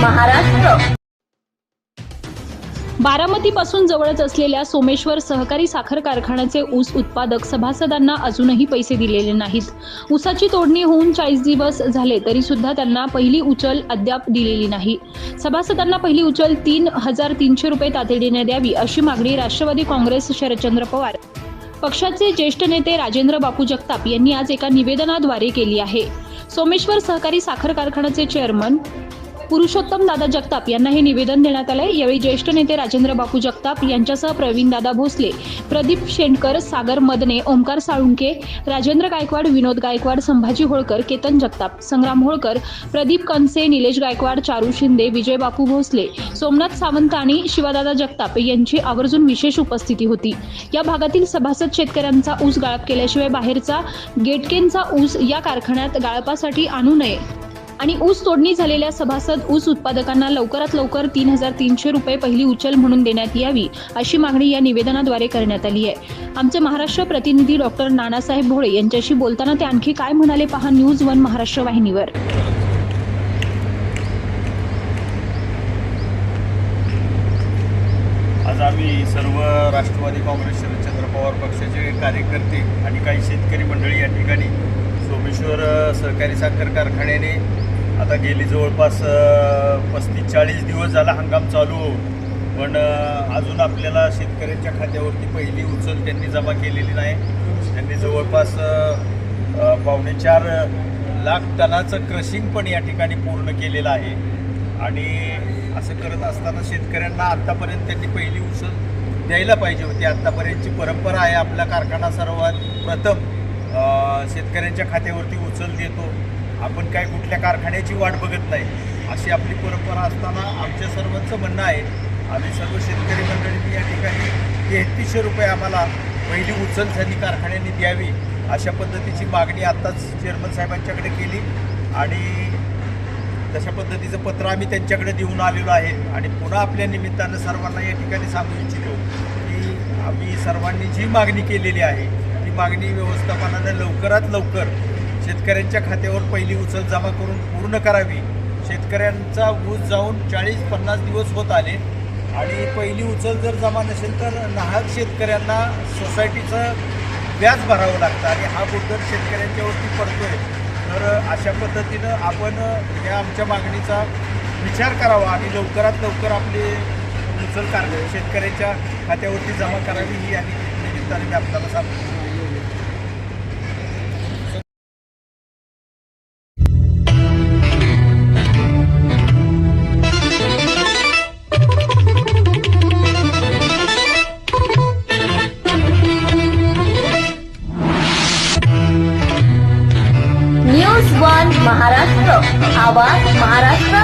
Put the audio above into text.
महाराष्ट्र। बारामतीपासून जवळच असलेल्या सोमेश्वर सहकारी साखर कारखान्याचे ऊस उत्पादक सभासदांना अजूनही पैसे दिलेले नाहीत। ऊसाची तोडणी होऊन 40 दिवस झाले तरी सुद्धा त्यांना पहिली उचल अद्याप दिलेली नाही। सभासदांना पहिली उचल 3,300 रुपये तातडीने द्यावी अशी मागणी राष्ट्रवादी काँग्रेस शरदचंद्र पवार पक्षाचे ज्येष्ठ नेते राजेंद्र बापू जगताप यांनी आज एका निवेदनाद्वारे केली आहे। सोमेश्वर सहकारी साखर कारखान्याचे चेअरमन पुरुषोत्तम दादा जगताप यांना हे निवेदन देण्यात आले। यावेळी ज्येष्ठ नेते राजेंद्र बापू जगताप यांच्यासह प्रवीण दादा भोसले, प्रदीप शेंडकर, सागर मदने, ओमकार साळुंके, राजेंद्र गायकवाड, विनोद गायकवाड, संभाजी होळकर, केतन जगताप, संग्राम होळकर, प्रदीप कनसे, निलेश गायकवाड, चारू शिंदे, विजय बापू भोसले, सोमनाथ सावंत आणि शिवादादा जगताप यांची आवर्जून विशेष उपस्थिती होती। या भागातील सभासद शेतकऱ्यांचा ऊस गाळप केल्याशिवाय बाहेरचा गेटकेनचा ऊस या कारखान्यात गाळपासाठी आणू नये आणि ऊस तोडणी झालेल्या सभासद ऊस उत्पादकांना लवकरात लवकर 3,300 रुपये पहिली उचल म्हणून देण्यात यावी अशी मागणी या निवेदनाद्वारे करण्यात आली आहे। आमचे महाराष्ट्र प्रतिनिधी डॉक्टर नानासाहेब भोळे यांच्याशी बोलताना ते आणखी काय म्हणाले पहा न्यूज 1 महाराष्ट्र वाहिनीवर। आज आम्ही सर्व राष्ट्रवादी काँग्रेस शरदचंद्र पवार पक्षाचे कार्यकर्ते आणि काही शेतकरी मंडळी या ठिकाणी सोमेश्वर सहकारी साखर कारखान्याने आता गेली जवळपास 35-40 दिवस झाला हंगाम चालू होऊन पण अजून आपल्याला शेतकऱ्यांच्या खात्यावरती पहिली उचल त्यांनी जमा केलेली नाही। त्यांनी जवळपास 4.25 लाख टनाचं क्रशिंग पण या ठिकाणी पूर्ण केलेलं आहे आणि असं करत असताना शेतकऱ्यांना आत्तापर्यंत त्यांनी पहिली उचल द्यायला पाहिजे होती। आत्तापर्यंतची परंपरा आहे, आपला कारखाना सर्वात प्रथम शेतकऱ्यांच्या खात्यावरती उचल देतो। आपण काय कुठल्या कारखान्याची वाट बघत नाही, अशी आपली परंपरा असताना आमच्या सर्वांचं म्हणणं आहे, आम्ही सर्व शेतकरी मंडळींनी या ठिकाणी 3300 रुपये आम्हाला पहिली उचल त्यांनी कारखान्यांनी द्यावी अशा पद्धतीची मागणी आत्ताच चेअरमन साहेबांच्याकडे केली आणि तशा पद्धतीचं पत्र आम्ही त्यांच्याकडे देऊन आलेलो आहे। आणि पुन्हा आपल्या निमित्तानं सर्वांना या ठिकाणी सांगू इच्छितो की आम्ही सर्वांनी जी मागणी केलेली आहे ती मागणी व्यवस्थापनानं लवकरात लवकर शेतकऱ्यांच्या खात्यावर पहिली उचल जमा करून पूर्ण करावी। शेतकऱ्यांचा ऊस जाऊन 40-50 दिवस होत आले आणि पहिली उचल जर जमा नसेल तर नाहक शेतकऱ्यांना सोसायटीचं व्याज भरावं लागतं आणि हा बुद्दल शेतकऱ्यांच्यावरती पडतोय। तर अशा पद्धतीनं आपण या आमच्या मागणीचा विचार करावा आणि लवकरात लवकर आपली उचल शेतकऱ्यांच्या खात्यावरती जमा करावी ही आणि निमित्ताने मी आपल्याला सांगतो। न्यूज 1 महाराष्ट्र, आवाज महाराष्ट्र।